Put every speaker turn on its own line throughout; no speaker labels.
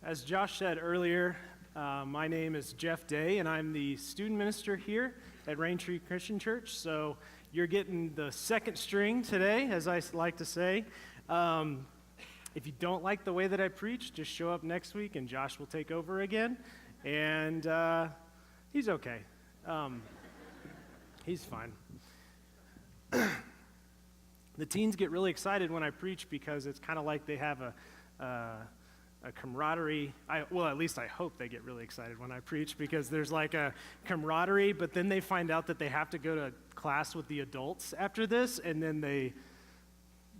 As Josh said earlier, my name is Jeff Day, and I'm the student minister here at Rain Tree Christian Church. So you're getting the second string today, as I like to say. If you don't like the way that I preach, just show up next week, and Josh will take over again. And he's okay. He's fine. The teens get really excited when I preach because it's kind of like they have a camaraderie. Well, at least I hope they get really excited when I preach because there's like a camaraderie, but then they find out that they have to go to class with the adults after this, and then they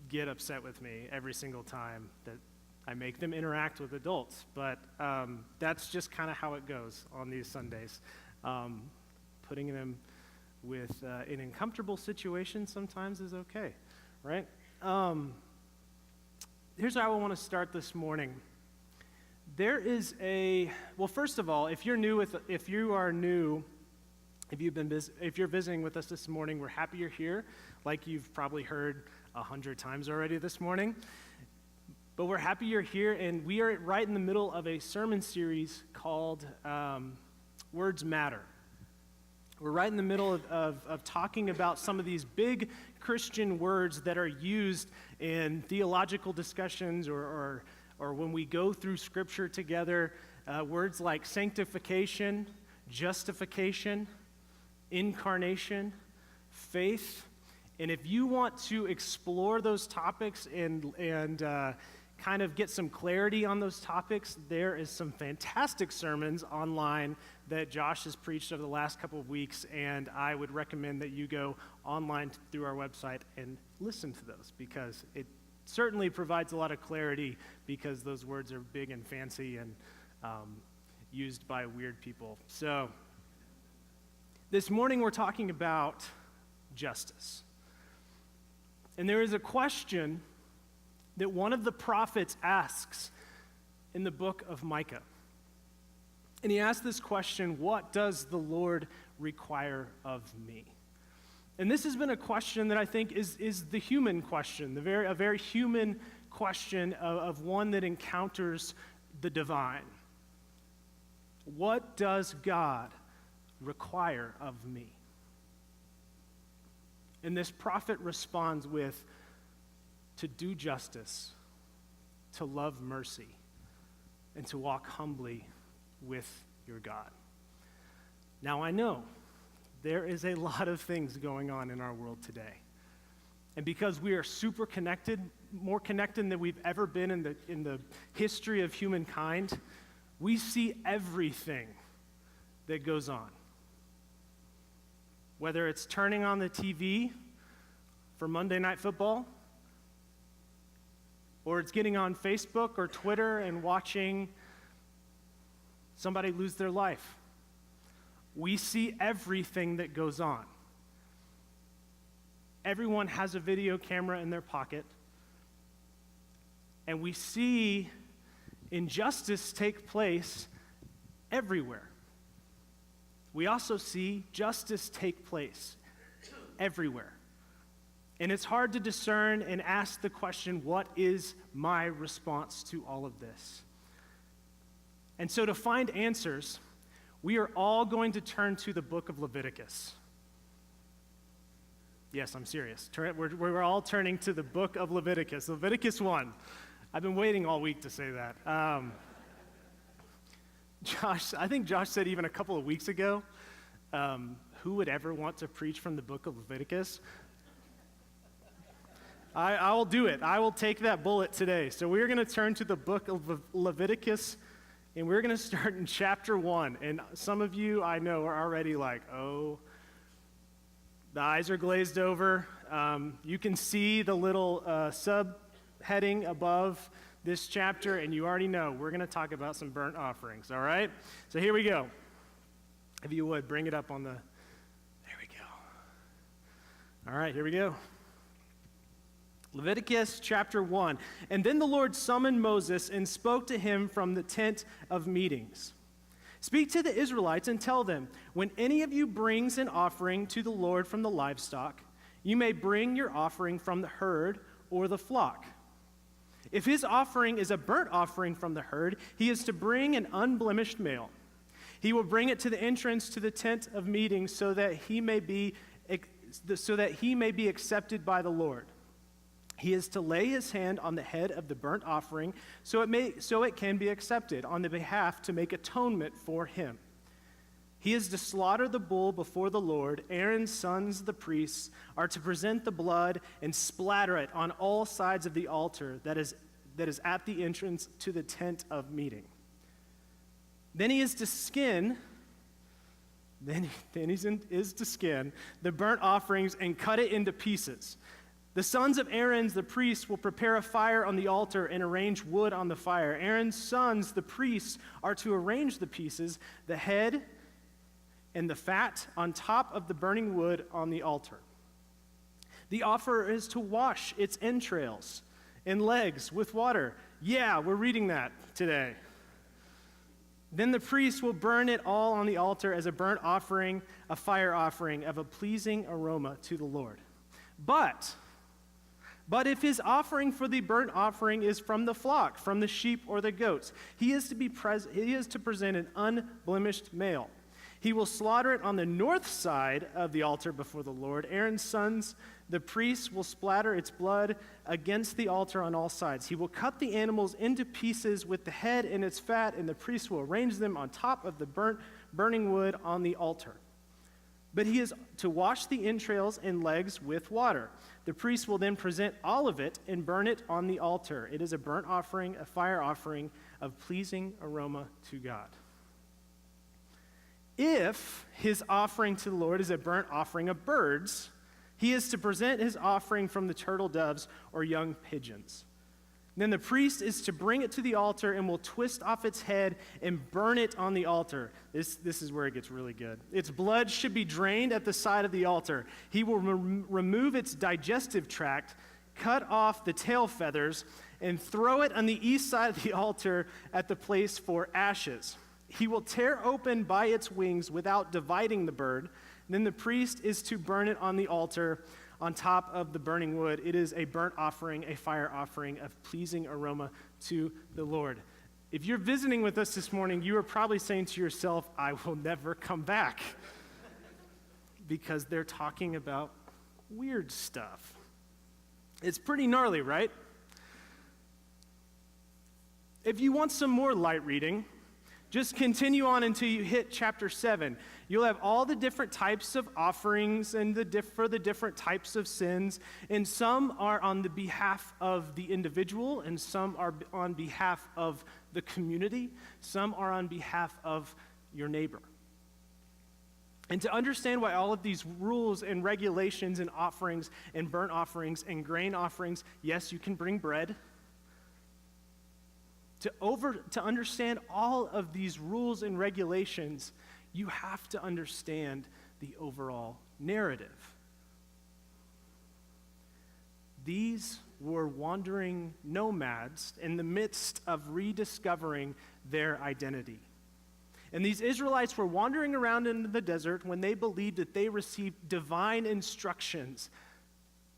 get upset with me every single time that I make them interact with adults. But that's just kind of how it goes on these Sundays. Putting them with in uncomfortable situations sometimes is okay, right? Here's how I want to start this morning. There is well, first of all, if you're visiting with us this morning, we're happy you're here, like you've probably heard 100 times already this morning. But we're happy you're here, and we are right in the middle of a sermon series called Words Matter. We're right in the middle of talking about some of these big Christian words that are used in theological discussions or when we go through Scripture together, words like sanctification, justification, incarnation, faith. And if you want to explore those topics and kind of get some clarity on those topics, there is some fantastic sermons online that Josh has preached over the last couple of weeks, and I would recommend that you go online through our website and listen to those because it certainly provides a lot of clarity because those words are big and fancy and used by weird people. So this morning we're talking about justice. And there is a question that one of the prophets asks in the book of Micah. And he asks this question, what does the Lord require of me? And this has been a question that I think is the human question, a very human question of one that encounters the divine. What does God require of me? And this prophet responds with, to do justice, to love mercy, and to walk humbly with your God. Now I know there is a lot of things going on in our world today. And because we are super connected, more connected than we've ever been in the history of humankind, we see everything that goes on. Whether it's turning on the TV for Monday Night Football, or it's getting on Facebook or Twitter and watching somebody lose their life. We see everything that goes on. Everyone has a video camera in their pocket, and we see injustice take place everywhere. We also see justice take place everywhere. And it's hard to discern and ask the question, what is my response to all of this? And so to find answers, we are all going to turn to the book of Leviticus. Yes, I'm serious. We're all turning to the book of Leviticus, Leviticus 1. I've been waiting all week to say that. I think Josh said even a couple of weeks ago, who would ever want to preach from the book of Leviticus? I will do it. I will take that bullet today. So we're going to turn to the book of Leviticus, and we're going to start in chapter 1. And some of you, I know, are already like, oh, the eyes are glazed over. You can see the little subheading above this chapter, and you already know we're going to talk about some burnt offerings, all right? So here we go. If you would, bring it up on the, there we go. All right, here we go. Leviticus chapter 1. And then the Lord summoned Moses and spoke to him from the tent of meetings. Speak to the Israelites and tell them, when any of you brings an offering to the Lord from the livestock, you may bring your offering from the herd or the flock. If his offering is a burnt offering from the herd, he is to bring an unblemished male. He will bring it to the entrance to the tent of meeting so that he may be accepted by the Lord. He is to lay his hand on the head of the burnt offering so it can be accepted on the behalf to make atonement for him. He is to slaughter the bull before the Lord. Aaron's sons, the priests, are to present the blood and splatter it on all sides of the altar that is at the entrance to the tent of meeting. Then he is to skin the burnt offerings and cut it into pieces. The sons of Aaron, the priests, will prepare a fire on the altar and arrange wood on the fire. Aaron's sons, the priests, are to arrange the pieces, the head and the fat on top of the burning wood on the altar. The offerer is to wash its entrails and legs with water. Yeah, we're reading that today. Then the priest will burn it all on the altar as a burnt offering, a fire offering of a pleasing aroma to the Lord. But if his offering for the burnt offering is from the flock, from the sheep or the goats, he is to present an unblemished male. He will slaughter it on the north side of the altar before the Lord. Aaron's sons, the priests, will splatter its blood against the altar on all sides. He will cut the animals into pieces with the head and its fat, and the priest will arrange them on top of the burning wood on the altar. But he is to wash the entrails and legs with water. The priest will then present all of it and burn it on the altar. It is a burnt offering, a fire offering of pleasing aroma to God. If his offering to the Lord is a burnt offering of birds, he is to present his offering from the turtle doves or young pigeons. Then the priest is to bring it to the altar and will twist off its head and burn it on the altar. This is where it gets really good. Its blood should be drained at the side of the altar. He will remove its digestive tract, cut off the tail feathers, and throw it on the east side of the altar at the place for ashes. He will tear open by its wings without dividing the bird. Then the priest is to burn it on the altar on top of the burning wood. It is a burnt offering, a fire offering of pleasing aroma to the Lord. If you're visiting with us this morning, you are probably saying to yourself, I will never come back. Because they're talking about weird stuff. It's pretty gnarly, right? If you want some more light reading, just continue on until you hit chapter 7. You'll have all the different types of offerings and for the different types of sins. And some are on the behalf of the individual, and some are on behalf of the community. Some are on behalf of your neighbor. And to understand why all of these rules and regulations and offerings and burnt offerings and grain offerings, yes, you can bring bread. To understand all of these rules and regulations, you have to understand the overall narrative. These were wandering nomads in the midst of rediscovering their identity. And these Israelites were wandering around in the desert when they believed that they received divine instructions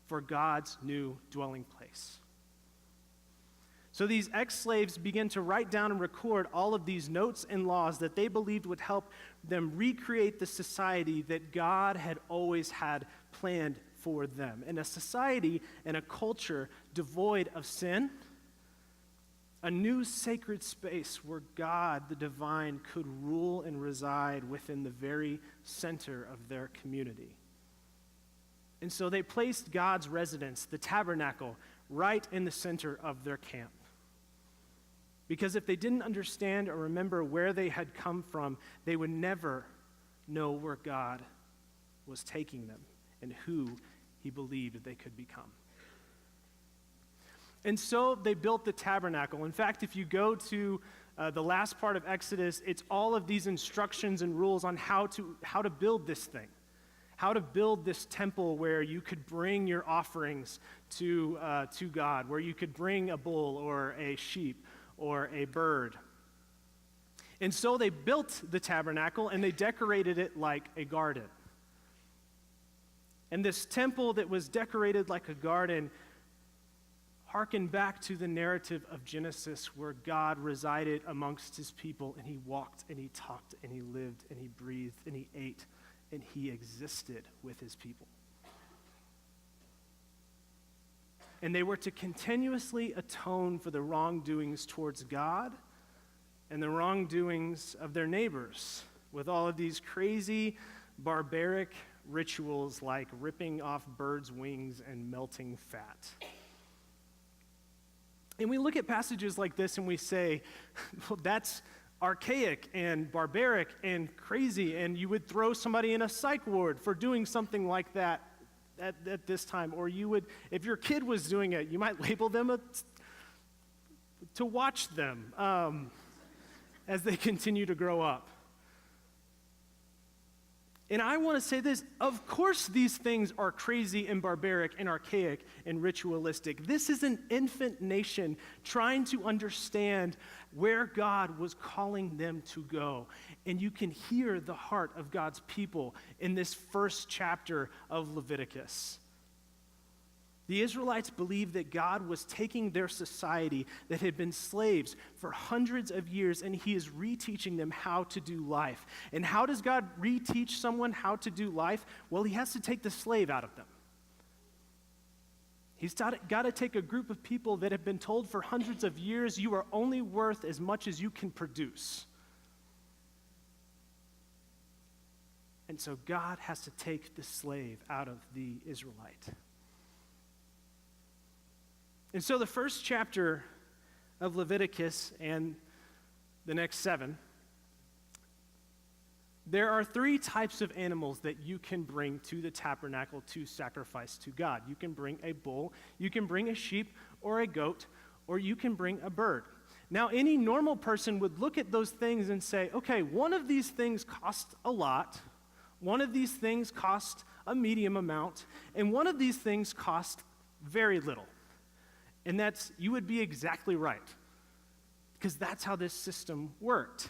for God's new dwelling place. So these ex-slaves began to write down and record all of these notes and laws that they believed would help them recreate the society that God had always had planned for them. And a society and a culture devoid of sin, a new sacred space where God, the divine, could rule and reside within the very center of their community. And so they placed God's residence, the tabernacle, right in the center of their camp. Because if they didn't understand or remember where they had come from, they would never know where God was taking them and who he believed they could become. And so they built the tabernacle. In fact, if you go to the last part of Exodus, it's all of these instructions and rules on how to build this thing, how to build this temple where you could bring your offerings to God, where you could bring a bull or a sheep or a bird. And so they built the tabernacle and they decorated it like a garden. And this temple that was decorated like a garden hearken back to the narrative of Genesis where God resided amongst his people, and he walked and he talked and he lived and he breathed and he ate and he existed with his people. And they were to continuously atone for the wrongdoings towards God and the wrongdoings of their neighbors with all of these crazy, barbaric rituals like ripping off birds' wings and melting fat. And we look at passages like this and we say, well, that's archaic and barbaric and crazy, and you would throw somebody in a psych ward for doing something like that at this time. Or you would, if your kid was doing it, you might label them to watch them as they continue to grow up. And I want to say this, of course these things are crazy and barbaric and archaic and ritualistic. This is an infant nation trying to understand where God was calling them to go. And you can hear the heart of God's people in this first chapter of Leviticus. The Israelites believed that God was taking their society that had been slaves for hundreds of years, and he is reteaching them how to do life. And how does God reteach someone how to do life? Well, he has to take the slave out of them. He's got to take a group of people that have been told for hundreds of years, you are only worth as much as you can produce. And so God has to take the slave out of the Israelite. And so the first chapter of Leviticus and the next 7, there are 3 types of animals that you can bring to the tabernacle to sacrifice to God. You can bring a bull, you can bring a sheep or a goat, or you can bring a bird. Now, any normal person would look at those things and say, okay, one of these things costs a lot, one of these things costs a medium amount, and one of these things costs very little. And you would be exactly right, because that's how this system worked.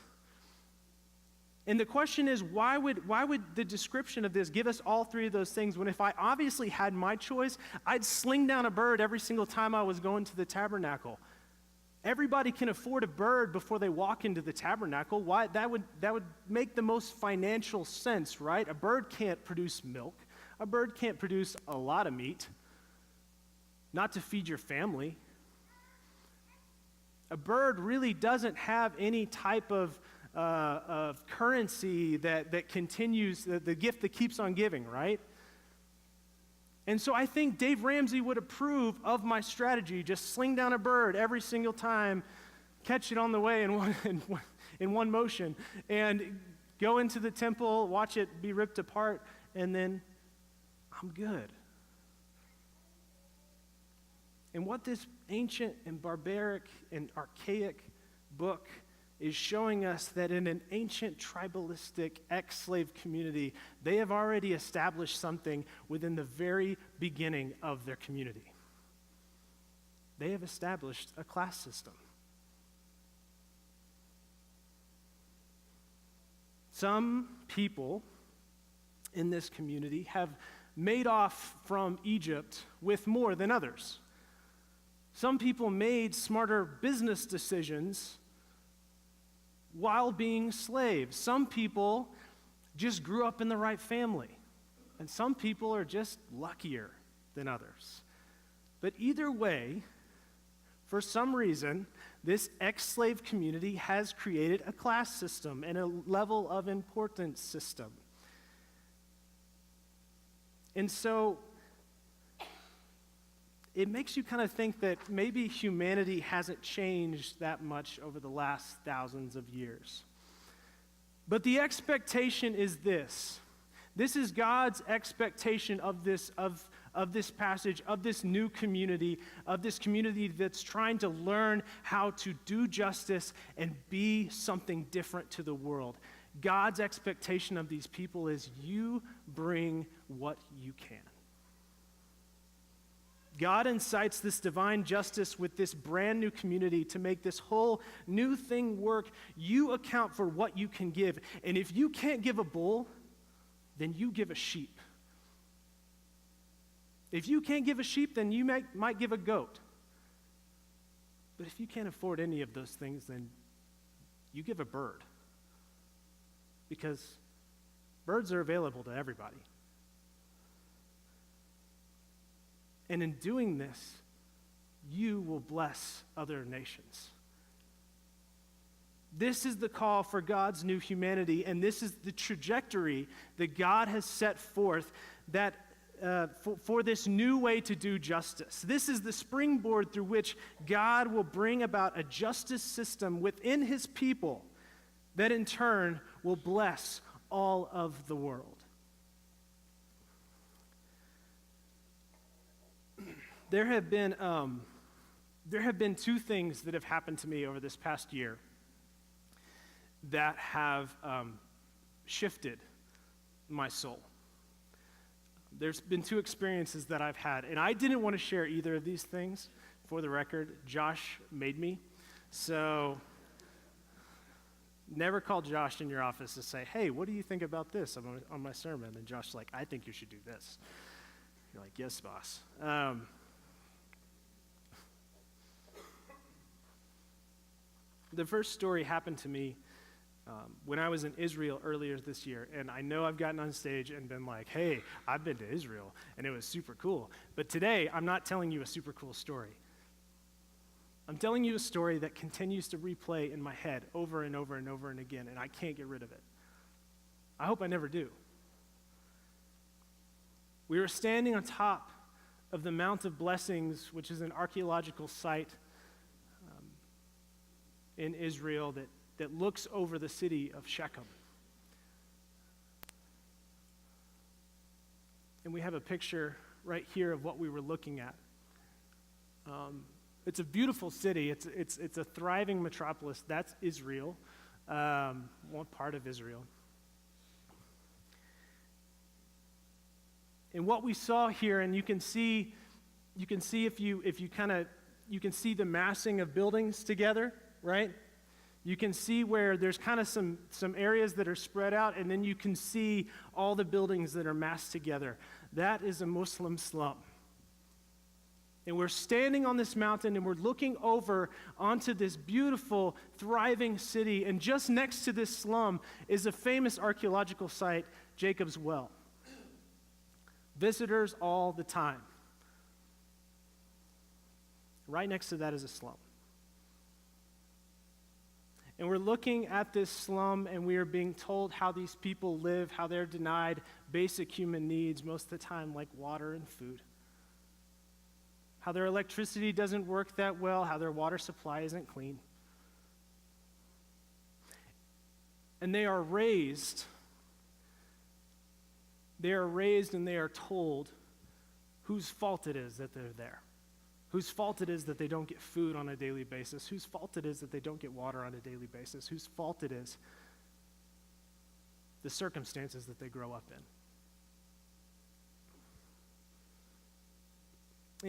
And the question is, why would the description of this give us all 3 of those things when if I obviously had my choice, I'd sling down a bird every single time I was going to the tabernacle. Everybody can afford a bird before they walk into the tabernacle. Why? That would make the most financial sense, right? A bird can't produce milk. A bird can't produce a lot of meat. Not to feed your family. A bird really doesn't have any type of currency that continues, the gift that keeps on giving, right? And so I think Dave Ramsey would approve of my strategy. Just sling down a bird every single time, catch it on the way in one motion, and go into the temple, watch it be ripped apart, and then I'm good. And what this ancient and barbaric and archaic book is showing us that in an ancient tribalistic ex-slave community, they have already established something within the very beginning of their community. They have established a class system. Some people in this community have made off from Egypt with more than others. Some people made smarter business decisions while being slaves. Some people just grew up in the right family. And some people are just luckier than others. But either way, for some reason, this ex-slave community has created a class system and a level of importance system. And so it makes you kind of think that maybe humanity hasn't changed that much over the last thousands of years. But the expectation is this. This is God's expectation of this passage, of this new community, of this community that's trying to learn how to do justice and be something different to the world. God's expectation of these people is you bring what you can. God incites this divine justice with this brand new community to make this whole new thing work. You account for what you can give. And if you can't give a bull, then you give a sheep. If you can't give a sheep, then you might give a goat. But if you can't afford any of those things, then you give a bird. Because birds are available to everybody. And in doing this, you will bless other nations. This is the call for God's new humanity, and this is the trajectory that God has set forth that for this new way to do justice. This is the springboard through which God will bring about a justice system within his people that in turn will bless all of the world. There have been two things that have happened to me over this past year that have shifted my soul. There's been two experiences that I've had, and I didn't want to share either of these things. For the record, Josh made me. So never call Josh in your office to say, hey, what do you think about this on my sermon? And Josh's like, I think you should do this. You're like, yes, boss. The first story happened to me when I was in Israel earlier this year, and I know I've gotten on stage and been like, hey, I've been to Israel, and it was super cool. But today, I'm not telling you a super cool story. I'm telling you a story that continues to replay in my head over and over and over and again, and I can't get rid of it. I hope I never do. We were standing on top of the Mount of Blessings, which is an archaeological site in Israel that looks over the city of Shechem. And we have a picture right here of what we were looking at. It's a beautiful city. It's a thriving metropolis. That's Israel, one part of Israel. And what we saw here, and you can see if you kind of, you can see the massing of buildings together, right? You can see where there's kind of some areas that are spread out, and then you can see all the buildings that are massed together. That is a Muslim slum. And we're standing on this mountain, and we're looking over onto this beautiful, thriving city, and just next to this slum is a famous archaeological site, Jacob's Well. Visitors all the time. Right next to that is a slum. And we're looking at this slum, and we are being told how these people live, how they're denied basic human needs, most of the time, like water and food. How their electricity doesn't work that well, how their water supply isn't clean. And they are raised and they are told whose fault it is that they're there. Whose fault it is that they don't get food on a daily basis. Whose fault it is that they don't get water on a daily basis. Whose fault it is the circumstances that they grow up in.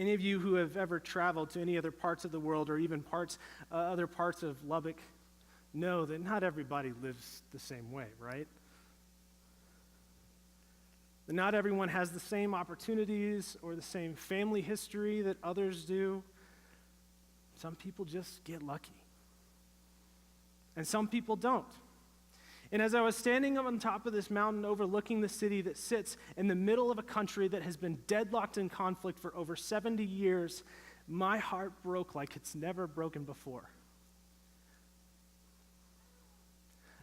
Any of you who have ever traveled to any other parts of the world or even other parts of Lubbock know that not everybody lives the same way, right? That not everyone has the same opportunities or the same family history that others do. Some people just get lucky. And some people don't. And as I was standing up on top of this mountain overlooking the city that sits in the middle of a country that has been deadlocked in conflict for over 70 years, my heart broke like it's never broken before.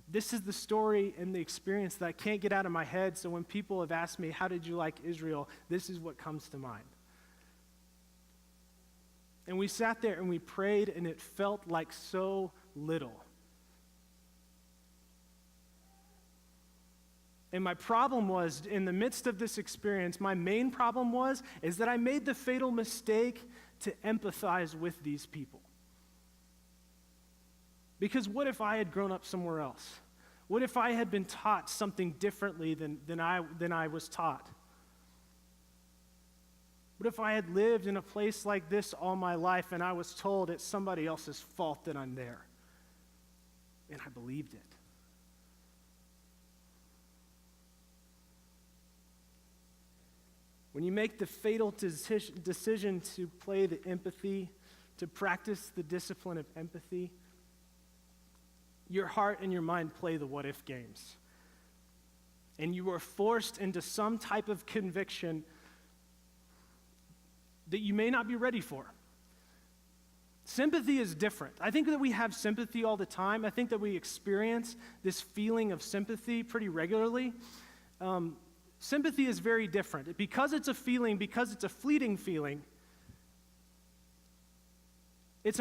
This is the story and the experience that I can't get out of my head, so when people have asked me, how did you like Israel, this is what comes to mind. And we sat there and we prayed, and it felt like so little. And my problem was, in the midst of this experience, my main problem is that I made the fatal mistake to empathize with these people. Because what if I had grown up somewhere else? What if I had been taught something differently than I was taught? What if I had lived in a place like this all my life and I was told it's somebody else's fault that I'm there? And I believed it. When you make the fatal decision to play the empathy, to practice the discipline of empathy, your heart and your mind play the what-if games. And you are forced into some type of conviction that you may not be ready for. Sympathy is different. I think that we have sympathy all the time. I think that we experience this feeling of sympathy pretty regularly. Sympathy is very different. Because it's a feeling, because it's a fleeting feeling, it's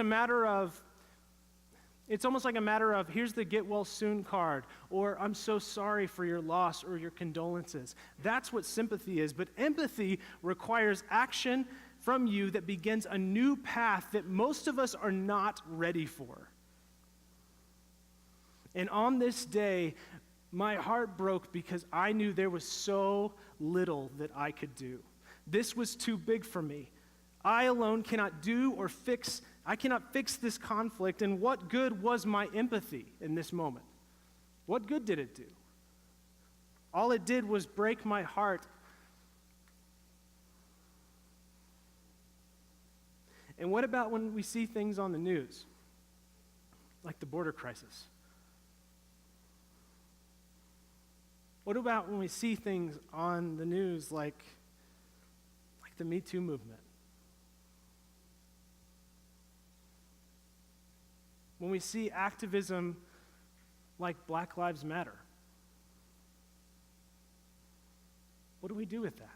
almost like a matter of, here's the get well soon card, or I'm so sorry for your loss or your condolences. That's what sympathy is. But empathy requires action from you that begins a new path that most of us are not ready for. And on this day, my heart broke because I knew there was so little that I could do. This was too big for me. I alone cannot fix this conflict, and what good was my empathy in this moment? What good did it do? All it did was break my heart. And what about when we see things on the news, like the border crisis? What about when we see things on the news like the Me Too movement? When we see activism like Black Lives Matter? What do we do with that?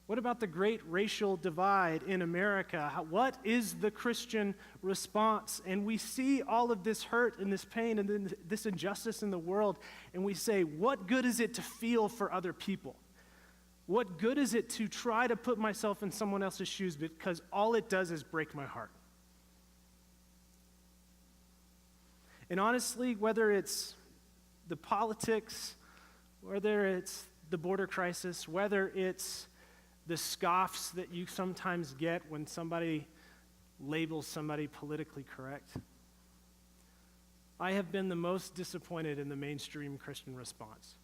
What about the great racial divide in America? What is the Christian response? And we see all of this hurt and this pain and this injustice in the world, and we say, what good is it to feel for other people? What good is it to try to put myself in someone else's shoes, because all it does is break my heart? And honestly, whether it's the politics, whether it's the border crisis, whether it's the scoffs that you sometimes get when somebody labels somebody politically correct, I have been the most disappointed in the mainstream Christian response.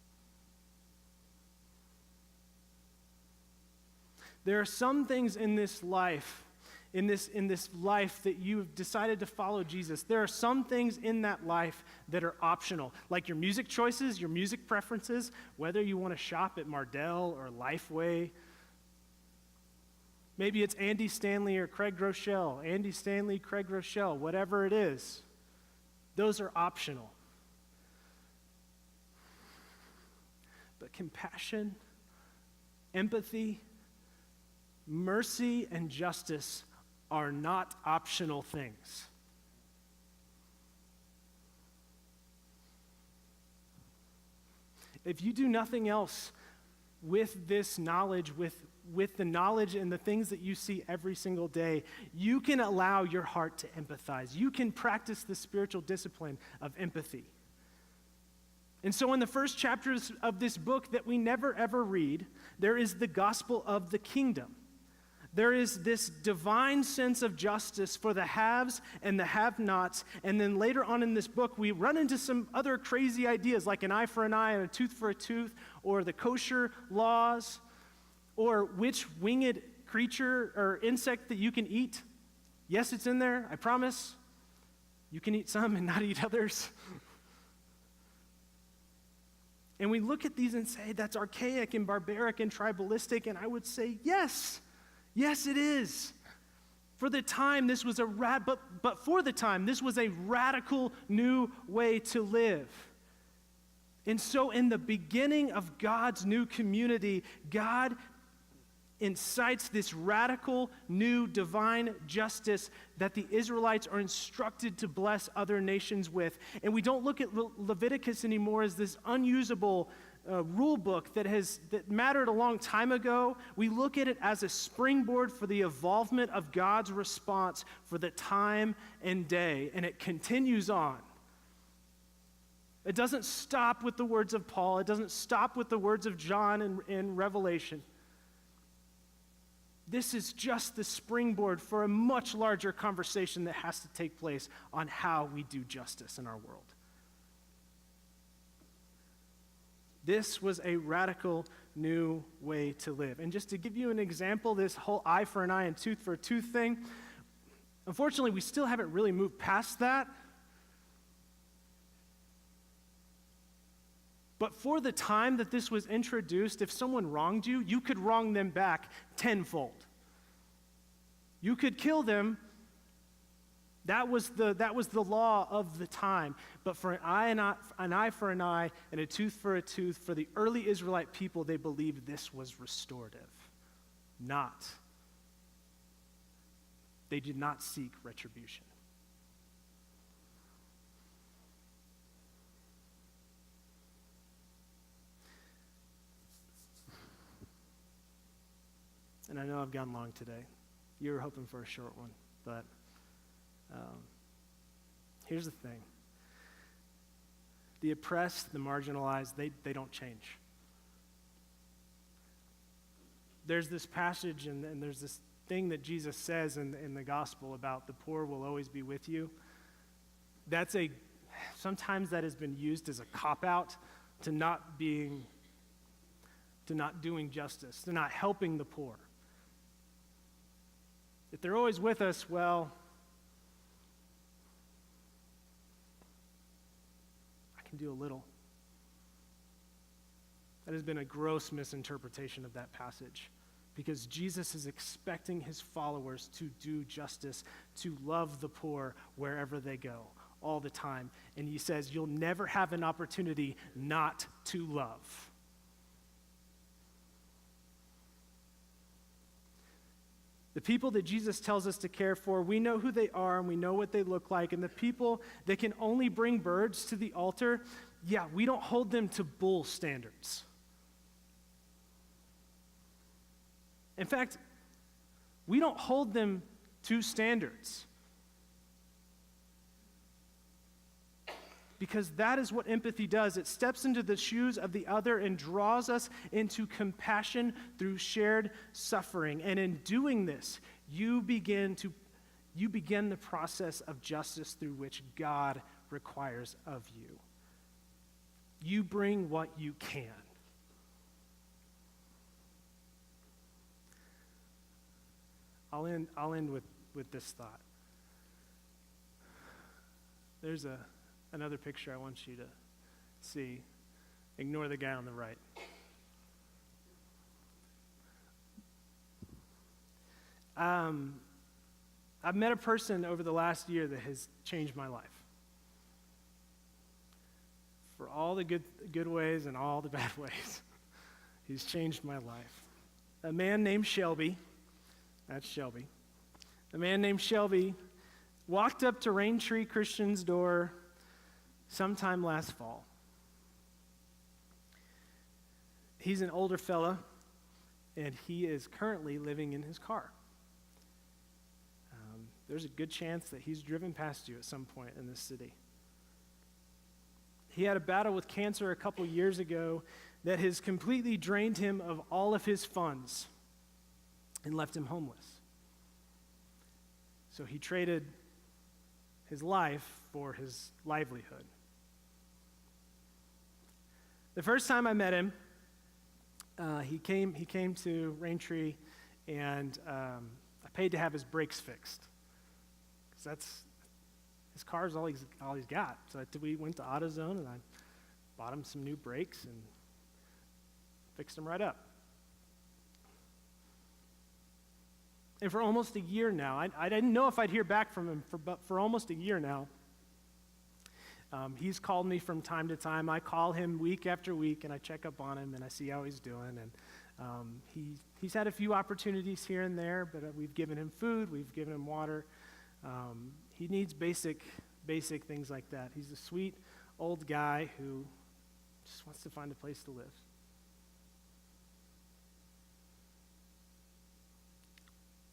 There are some things in this life, in this life that you've decided to follow Jesus. There are some things in that life that are optional, like your music choices, your music preferences, whether you want to shop at Mardell or Lifeway. Maybe it's Andy Stanley or Craig Rochelle. Andy Stanley, Craig Rochelle, whatever it is. Those are optional. But compassion, empathy, mercy, and justice are not optional things. If you do nothing else with this knowledge, with the knowledge and the things that you see every single day, you can allow your heart to empathize. You can practice the spiritual discipline of empathy. And so in the first chapters of this book that we never ever read, there is the gospel of the kingdom. There is this divine sense of justice for the haves and the have-nots. And then later on in this book, we run into some other crazy ideas like an eye for an eye and a tooth for a tooth, or the kosher laws, or which winged creature or insect that you can eat. Yes, it's in there, I promise. You can eat some and not eat others. And we look at these and say, that's archaic and barbaric and tribalistic, and I would say, yes, it is. For the time, this was but for the time, this was a radical new way to live. And so in the beginning of God's new community, God incites this radical new divine justice that the Israelites are instructed to bless other nations with. And we don't look at Leviticus anymore as this unusable rule book that mattered a long time ago. We look at it as a springboard for the evolvement of God's response for the time and day, and it continues on. It doesn't stop with the words of Paul. It doesn't stop with the words of John in Revelation. This is just the springboard for a much larger conversation that has to take place on how we do justice in our world. This was a radical new way to live. And just to give you an example, this whole eye for an eye and tooth for a tooth thing, unfortunately, we still haven't really moved past that. But for the time that this was introduced, if someone wronged you, you could wrong them back tenfold. You could kill them. That was the law of the time. But for an eye for an eye and a tooth for a tooth, for the early Israelite people, they believed this was restorative. They did not seek retribution. And I know I've gone long today. You were hoping for a short one, but here's the thing. The oppressed, the marginalized, they don't change. There's this passage and there's this thing that Jesus says in the gospel about the poor will always be with you. Sometimes that has been used as a cop-out to not doing justice, to not helping the poor. If they're always with us, well, I can do a little. That has been a gross misinterpretation of that passage, because Jesus is expecting his followers to do justice, to love the poor wherever they go, all the time. And he says, you'll never have an opportunity not to love. The people that Jesus tells us to care for, we know who they are and we know what they look like. And the people that can only bring birds to the altar, we don't hold them to bull standards. In fact, we don't hold them to standards. Because that is what empathy does. It steps into the shoes of the other and draws us into compassion through shared suffering. And in doing this, you begin the process of justice through which God requires of you. You bring what you can. I'll end with this thought. There's another picture I want you to see. Ignore the guy on the right. I've met a person over the last year that has changed my life. For all the good ways and all the bad ways. He's changed my life. A man named Shelby, that's Shelby. A man named Shelby walked up to Raintree Christian's door sometime last fall. He's an older fella, and he is currently living in his car. There's a good chance that he's driven past you at some point in this city. He had a battle with cancer a couple years ago that has completely drained him of all of his funds and left him homeless. So he traded his life for his livelihood. The first time I met him, he came to Raintree, and I paid to have his brakes fixed. Because his car's all he's got. So we went to AutoZone, and I bought him some new brakes and fixed them right up. And for almost a year now, I didn't know if I'd hear back from him, but for almost a year now, he's called me from time to time. I call him week after week, and I check up on him, and I see how he's doing. And he's had a few opportunities here and there, but we've given him food, we've given him water. He needs basic things like that. He's a sweet old guy who just wants to find a place to live.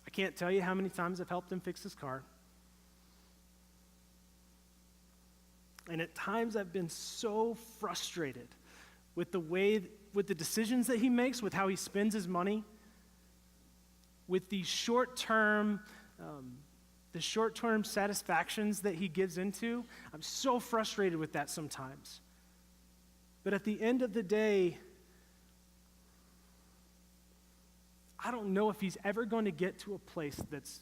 I can't tell you how many times I've helped him fix his car. And at times I've been so frustrated with the decisions that he makes, with how he spends his money, with the short-term satisfactions that he gives into. I'm so frustrated with that sometimes. But at the end of the day, I don't know if he's ever going to get to a place that's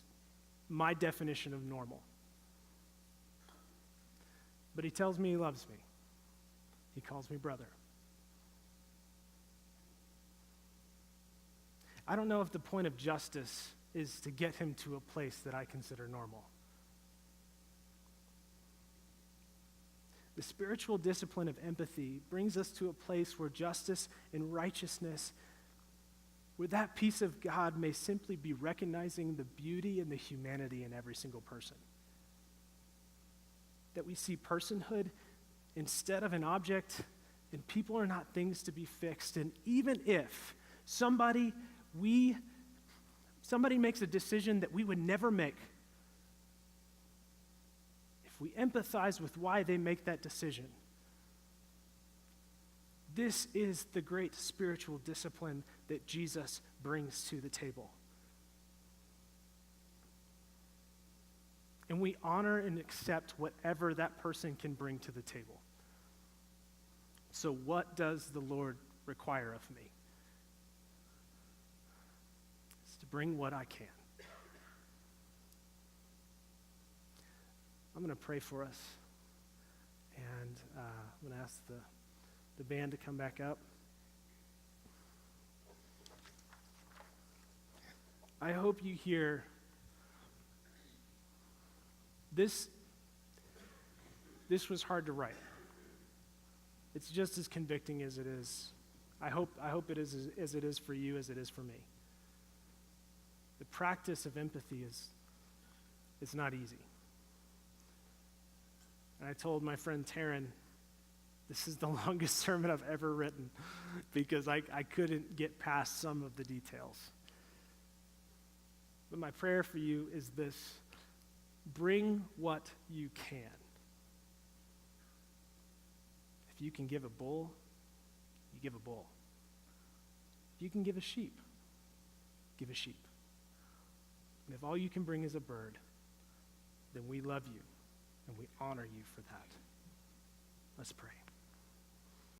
my definition of normal. But he tells me he loves me. He calls me brother. I don't know if the point of justice is to get him to a place that I consider normal. The spiritual discipline of empathy brings us to a place where justice and righteousness, where that piece of God may simply be recognizing the beauty and the humanity in every single person. That we see personhood instead of an object, and people are not things to be fixed. And even if somebody makes a decision that we would never make, if we empathize with why they make that decision, this is the great spiritual discipline that Jesus brings to the table. And we honor and accept whatever that person can bring to the table. So what does the Lord require of me? It's to bring what I can. I'm going to pray for us, and I'm going to ask the band to come back up. I hope you hear this was hard to write. It's just as convicting as it is. I hope it is as it is for you as it is for me. The practice of empathy is not easy. And I told my friend Taryn, this is the longest sermon I've ever written because I couldn't get past some of the details. But my prayer for you is this: bring what you can. If you can give a bull, you give a bull. If you can give a sheep, give a sheep. And if all you can bring is a bird, then we love you and we honor you for that. Let's pray.